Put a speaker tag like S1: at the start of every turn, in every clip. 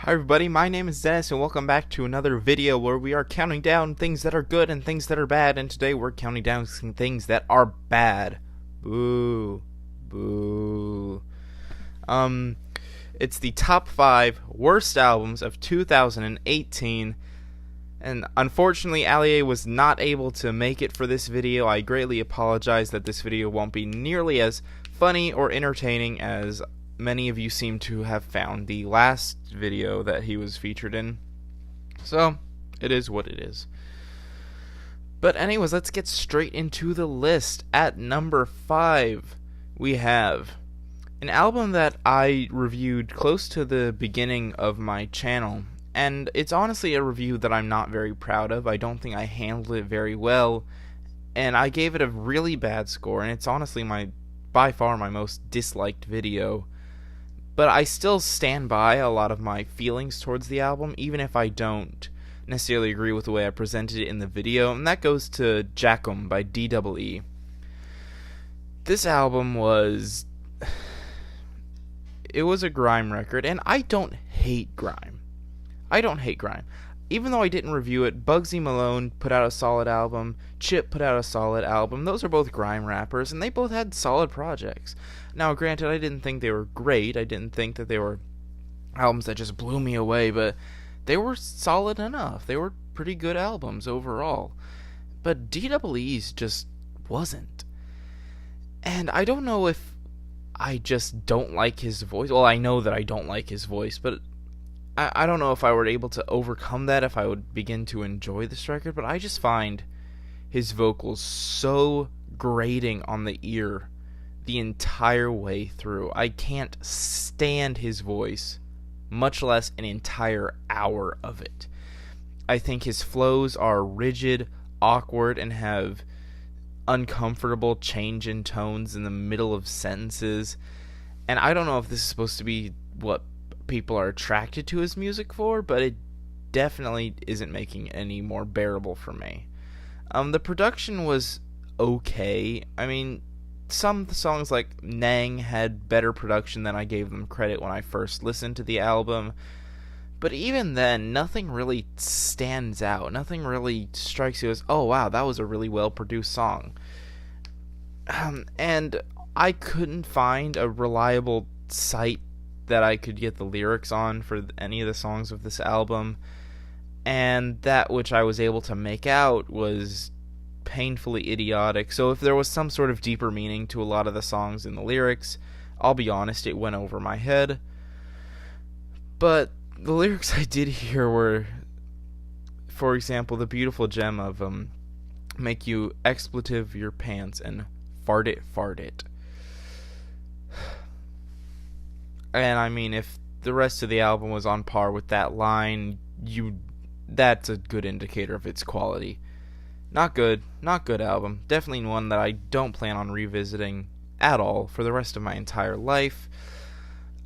S1: Hi everybody, my name is Dennis and welcome back to another video where we are counting down things that are good and things that are bad, and today we're counting down some things that are bad. Boo. Boo. It's the top 5 worst albums of 2018, and unfortunately Allier was not able to make it for this video. I greatly apologize that this video won't be nearly as funny or entertaining as many of you seem to have found the last video that he was featured in. So, it is what it is. But anyways, let's get straight into the list. At number 5, we have an album that I reviewed close to the beginning of my channel. And it's honestly a review that I'm not very proud of. I don't think I handled it very well. And I gave it a really bad score. And it's honestly by far my most disliked video. But I still stand by a lot of my feelings towards the album, even if I don't necessarily agree with the way I presented it in the video, and that goes to Jackum by D.E.E. This album was a grime record, and I don't hate grime. Even though I didn't review it, Bugsy Malone put out a solid album, Chip put out a solid album. Those are both grime rappers, and they both had solid projects. Now, granted, I didn't think they were great. I didn't think that they were albums that just blew me away, but they were solid enough. They were pretty good albums overall. But D.E.'s just wasn't. And I don't know if I just don't like his voice. Well, I know that I don't like his voice, but I don't know if I were able to overcome that, if I would begin to enjoy this record, but I just find his vocals so grating on the ear the entire way through. I can't stand his voice, much less an entire hour of it. I think his flows are rigid, awkward, and have uncomfortable change in tones in the middle of sentences. And I don't know if this is supposed to be what people are attracted to his music for, but it definitely isn't making it any more bearable for me. The production was okay. I mean, some songs like Nang had better production than I gave them credit when I first listened to the album, but even then, nothing really stands out. Nothing really strikes you as, oh wow, that was a really well produced song. And I couldn't find a reliable site that I could get the lyrics on for any of the songs of this album, and that which I was able to make out was painfully idiotic. So if there was some sort of deeper meaning to a lot of the songs in the lyrics, I'll be honest, it went over my head. But the lyrics I did hear were, for example, the beautiful gem of make you expletive your pants and fart it. And I mean, if the rest of the album was on par with that line, that's a good indicator of its quality. Not good album. Definitely one that I don't plan on revisiting at all for the rest of my entire life.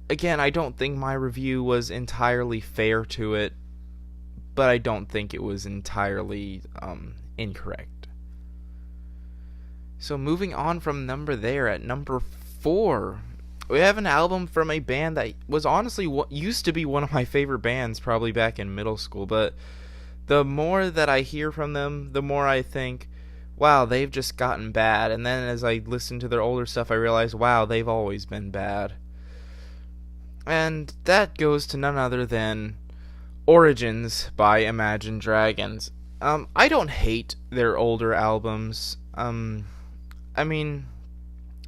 S1: Again, I don't think my review was entirely fair to it, but I don't think it was entirely incorrect. So moving on from number there, at number 4, we have an album from a band that was honestly used to be one of my favorite bands probably back in middle school, but the more that I hear from them, the more I think, wow, they've just gotten bad. And then as I listen to their older stuff, I realize, wow, they've always been bad. And that goes to none other than Origins by Imagine Dragons. I don't hate their older albums. I mean,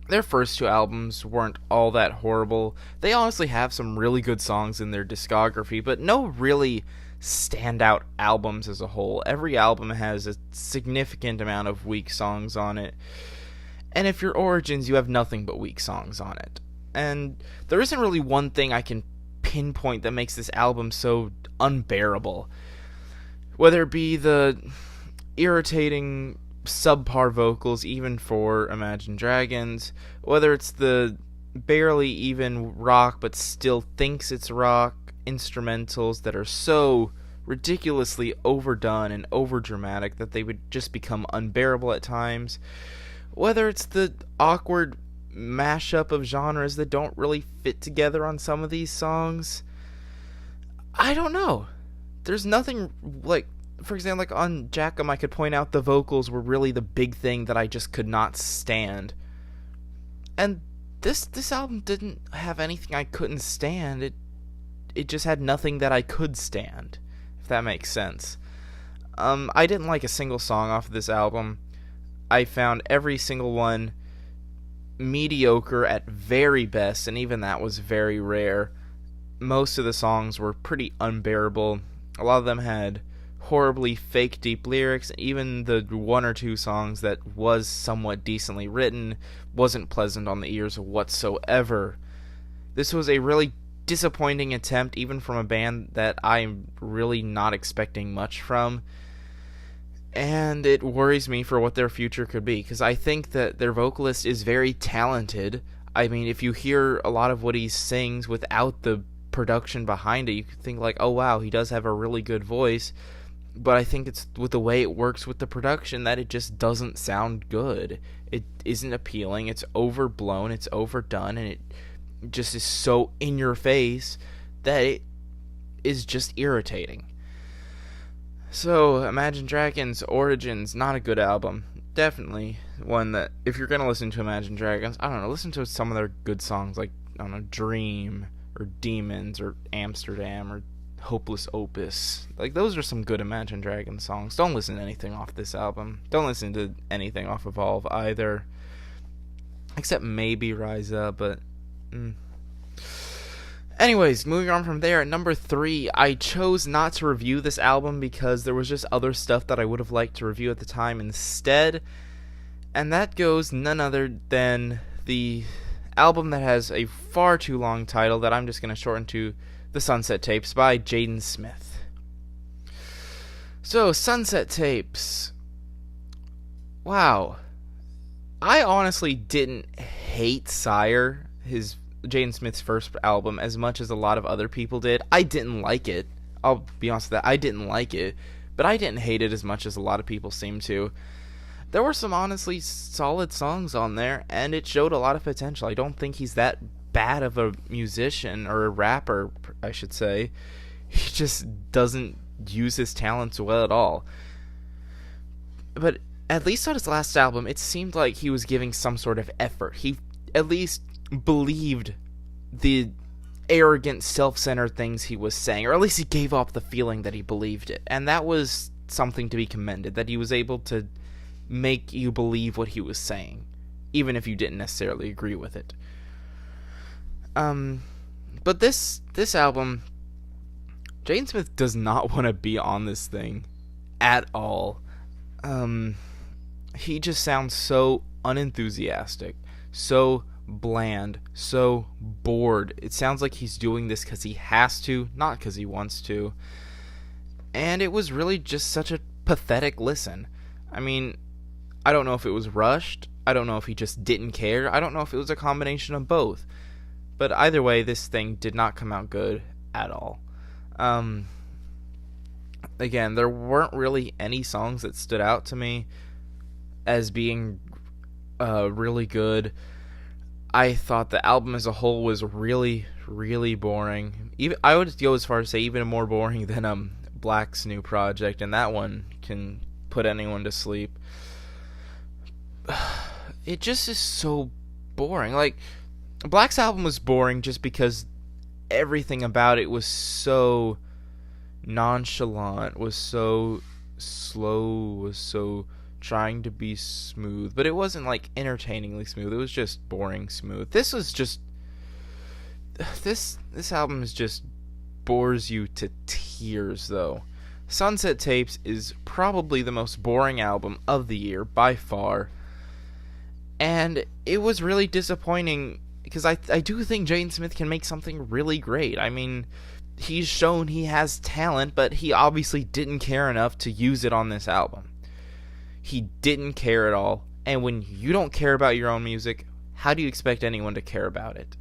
S1: their first 2 albums weren't all that horrible. They honestly have some really good songs in their discography, but no really standout albums as a whole. Every album has a significant amount of weak songs on it. And if you're Origins, you have nothing but weak songs on it. And there isn't really one thing I can pinpoint that makes this album so unbearable. Whether it be the irritating subpar vocals even for Imagine Dragons, whether it's the barely even rock but still thinks it's rock instrumentals that are so ridiculously overdone and overdramatic that they would just become unbearable at times, whether it's the awkward mashup of genres that don't really fit together on some of these songs, I don't know. There's nothing, like, for example, like on Jackum, I could point out the vocals were really the big thing that I just could not stand. And this album didn't have anything I couldn't stand. It just had nothing that I could stand, if that makes sense. I didn't like a single song off of this album. I found every single one mediocre at very best, and even that was very rare. Most of the songs were pretty unbearable. A lot of them had horribly fake deep lyrics. Even the one or two songs that was somewhat decently written wasn't pleasant on the ears whatsoever. This was a really disappointing attempt, even from a band that I'm really not expecting much from. And it worries me for what their future could be, because I think that their vocalist is very talented. I mean, if you hear a lot of what he sings without the production behind it, you could think like, oh wow, he does have a really good voice. But I think it's with the way it works with the production that it just doesn't sound good. It isn't appealing, it's overblown, it's overdone, and it just is so in your face that it is just irritating. So, Imagine Dragons Origins, not a good album. Definitely one that, if you're gonna listen to Imagine Dragons, I don't know, listen to some of their good songs, like, I don't know, Dream, or Demons, or Amsterdam, or Hopeless Opus. Like, those are some good Imagine Dragons songs. Don't listen to anything off this album. Don't listen to anything off Evolve either. Except maybe Rise Up, but... Anyways, moving on from there, at number 3, I chose not to review this album because there was just other stuff that I would have liked to review at the time instead. And that goes none other than the album that has a far too long title that I'm just going to shorten to The Sunset Tapes by Jaden Smith. So, Sunset Tapes. Wow. I honestly didn't hate Sire, Jaden Smith's first album, as much as a lot of other people did. I didn't like it. I'll be honest with that. I didn't like it. But I didn't hate it as much as a lot of people seem to. There were some honestly solid songs on there, and it showed a lot of potential. I don't think he's that bad of a musician, or a rapper, I should say. He just doesn't use his talents well at all. But at least on his last album, it seemed like he was giving some sort of effort. He at least believed the arrogant, self-centered things he was saying, or at least he gave off the feeling that he believed it. And that was something to be commended, that he was able to make you believe what he was saying, even if you didn't necessarily agree with it. But this album, Jaden Smith does not want to be on this thing at all. He just sounds so unenthusiastic, so bland, so bored. It sounds like he's doing this because he has to, not because he wants to. And it was really just such a pathetic listen. I mean, I don't know if it was rushed. I don't know if he just didn't care. I don't know if it was a combination of both. But either way, this thing did not come out good at all. Again, there weren't really any songs that stood out to me as being really good. I thought the album as a whole was really, really boring. Even I would go as far as to say even more boring than Black's new project, and that one can put anyone to sleep. It just is so boring. Like, Black's album was boring just because everything about it was so nonchalant, was so slow, was so trying to be smooth, but it wasn't like entertainingly smooth. It was just boring smooth. This album is just bores you to tears, though. Sunset Tapes is probably the most boring album of the year by far, and it was really disappointing because I do think Jaden Smith can make something really great. I mean, he's shown he has talent, but he obviously didn't care enough to use it on this album. He didn't care at all. And when you don't care about your own music, how do you expect anyone to care about it?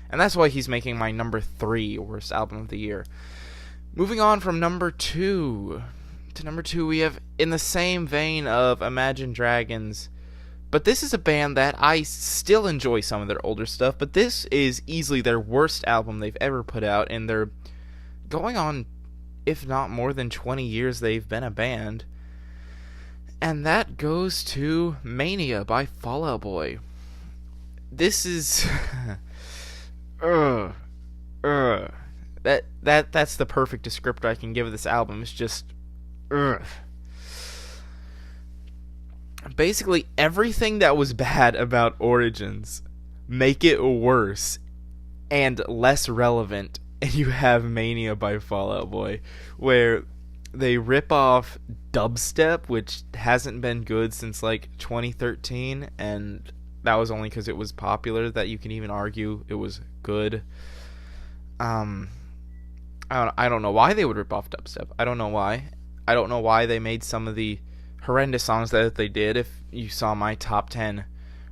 S1: And that's why he's making my number 3 worst album of the year. Moving on from number 2. To number 2, we have, in the same vein of Imagine Dragons, but this is a band that I still enjoy some of their older stuff, but this is easily their worst album they've ever put out, and their going on, if not more than 20 years they've been a band. And that goes to Mania by Fall Out Boy. This is that's the perfect descriptor I can give of this album. It's just basically everything that was bad about Origins, make it worse and less relevant, and you have Mania by Fall Out Boy, where they rip off dubstep, which hasn't been good since like 2013, and that was only because it was popular that you can even argue it was good. I don't know why they would rip off dubstep. I don't know why. I don't know why they made some of the horrendous songs that they did. If you saw my top 10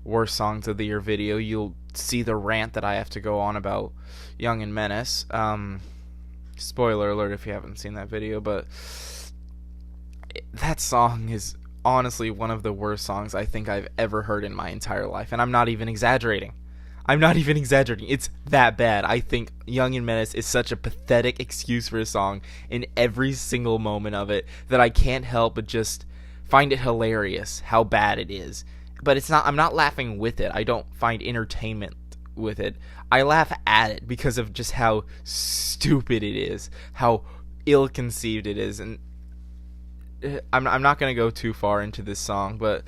S1: worst songs of the year video, you'll see the rant that I have to go on about Young and Menace. Spoiler alert if you haven't seen that video, but that song is honestly one of the worst songs I think I've ever heard in my entire life, and I'm not even exaggerating. It's that bad. I think Young and Menace is such a pathetic excuse for a song in every single moment of it that I can't help but just find it hilarious how bad it is. But it's not. I'm not laughing with it. I don't find entertainment with it. I laugh at it because of just how stupid it is, how ill-conceived it is, and I'm not going to go too far into this song, but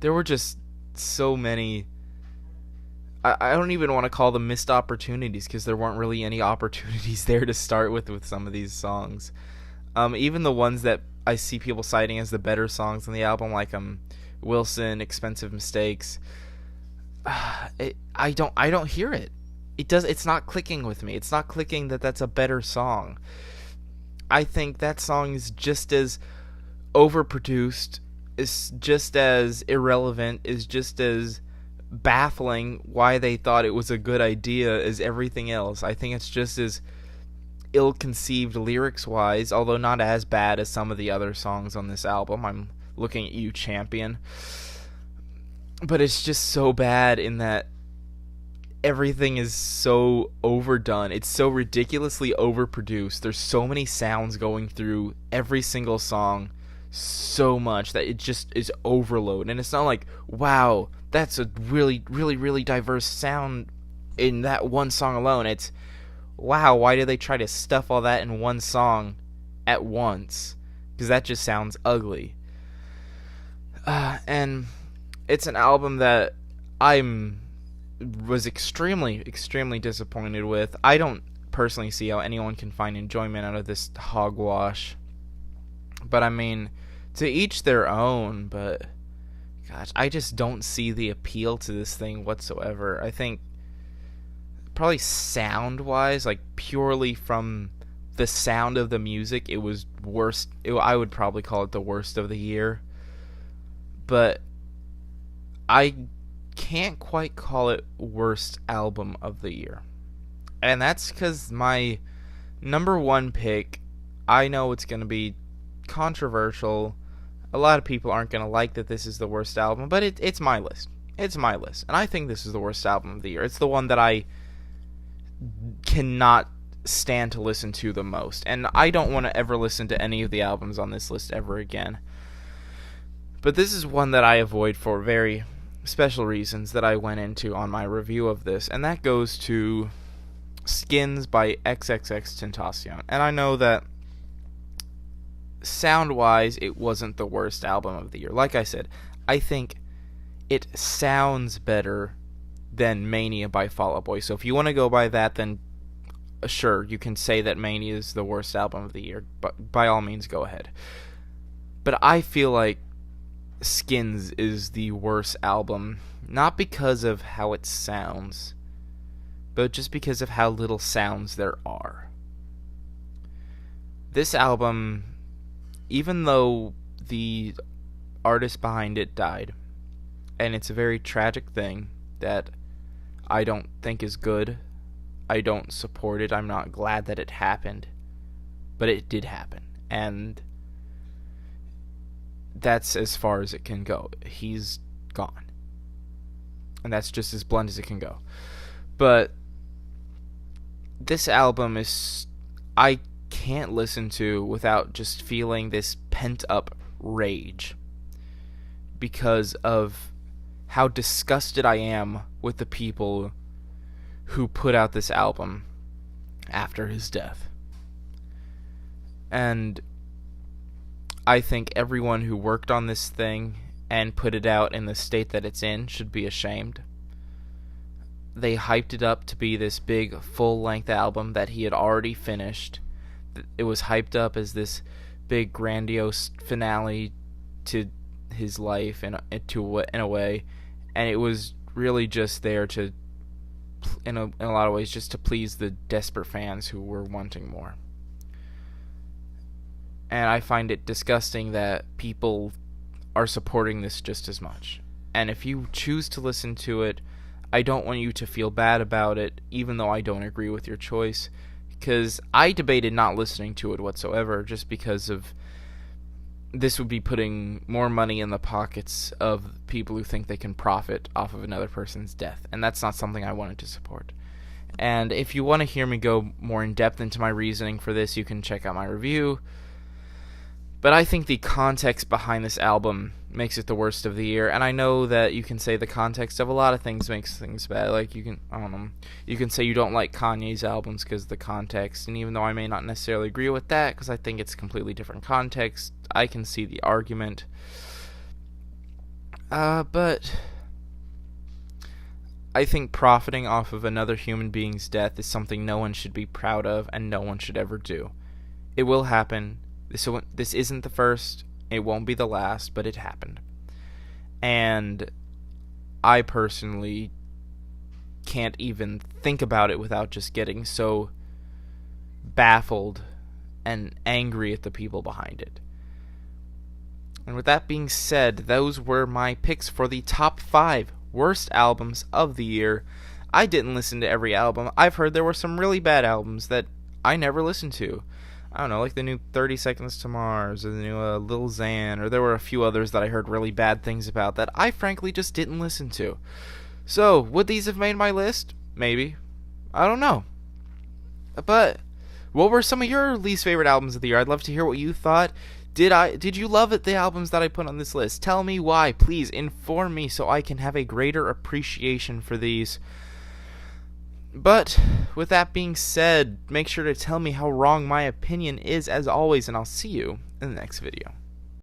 S1: there were just so many. I don't even want to call them missed opportunities because there weren't really any opportunities there to start with some of these songs. Even the ones that I see people citing as the better songs on the album, like Wilson, Expensive Mistakes. I don't hear it. It's not clicking with me. It's not clicking that that's a better song. I think that song is just as overproduced, is just as irrelevant, is just as baffling why they thought it was a good idea as everything else. I think it's just as ill-conceived lyrics-wise, although not as bad as some of the other songs on this album. I'm looking at you, Champion. But it's just so bad in that everything is so overdone. It's so ridiculously overproduced. There's so many sounds going through every single song so much that it just is overload. And it's not like, wow, that's a really, really, really diverse sound in that one song alone. It's, wow, why did they try to stuff all that in one song at once? Because that just sounds ugly. And it's an album that was extremely, extremely disappointed with. I don't personally see how anyone can find enjoyment out of this hogwash. But I mean, to each their own, but gosh, I just don't see the appeal to this thing whatsoever. I think probably sound-wise, like purely from the sound of the music, it was worst. I would probably call it the worst of the year. But I can't quite call it worst album of the year. And that's because my number one pick, I know it's going to be controversial. A lot of people aren't going to like that this is the worst album, but it's my list. It's my list. And I think this is the worst album of the year. It's the one that I cannot stand to listen to the most. And I don't want to ever listen to any of the albums on this list ever again. But this is one that I avoid for very special reasons that I went into on my review of this, and that goes to Skins by XXXTentacion. And I know that sound-wise, it wasn't the worst album of the year. Like I said, I think it sounds better than Mania by Fall Out Boy. So if you want to go by that, then sure, you can say that Mania is the worst album of the year. But by all means, go ahead. But I feel like Skins is the worst album, not because of how it sounds, but just because of how little sounds there are. This album, even though the artist behind it died, and it's a very tragic thing that I don't think is good, I don't support it, I'm not glad that it happened, but it did happen, and that's as far as it can go. He's gone. And that's just as blunt as it can go. But this album is, I can't listen to without just feeling this pent up rage because of how disgusted I am with the people who put out this album after his death. And I think everyone who worked on this thing and put it out in the state that it's in should be ashamed. They hyped it up to be this big full-length album that he had already finished. It was hyped up as this big grandiose finale to his life in a way, and it was really just there to, in a lot of ways, just to please the desperate fans who were wanting more. And I find it disgusting that people are supporting this just as much. And if you choose to listen to it, I don't want you to feel bad about it, even though I don't agree with your choice, because I debated not listening to it whatsoever, just because of this would be putting more money in the pockets of people who think they can profit off of another person's death, and that's not something I wanted to support. And if you want to hear me go more in depth into my reasoning for this, you can check out my review. But I think the context behind this album makes it the worst of the year, and I know that you can say the context of a lot of things makes things bad. Like, you can say you don't like Kanye's albums because of the context, and even though I may not necessarily agree with that, because I think it's a completely different context, I can see the argument. But I think profiting off of another human being's death is something no one should be proud of, and no one should ever do. It will happen. This isn't the first, it won't be the last, but it happened. And I personally can't even think about it without just getting so baffled and angry at the people behind it. And with that being said, those were my picks for the top 5 worst albums of the year. I didn't listen to every album. I've heard there were some really bad albums that I never listened to. I don't know, like the new 30 Seconds to Mars, or the new Lil Xan, or there were a few others that I heard really bad things about that I frankly just didn't listen to. So, would these have made my list? Maybe. I don't know. But, what were some of your least favorite albums of the year? I'd love to hear what you thought. Did you love the albums that I put on this list? Tell me why. Please inform me so I can have a greater appreciation for these. But, with that being said, make sure to tell me how wrong my opinion is as always, and I'll see you in the next video.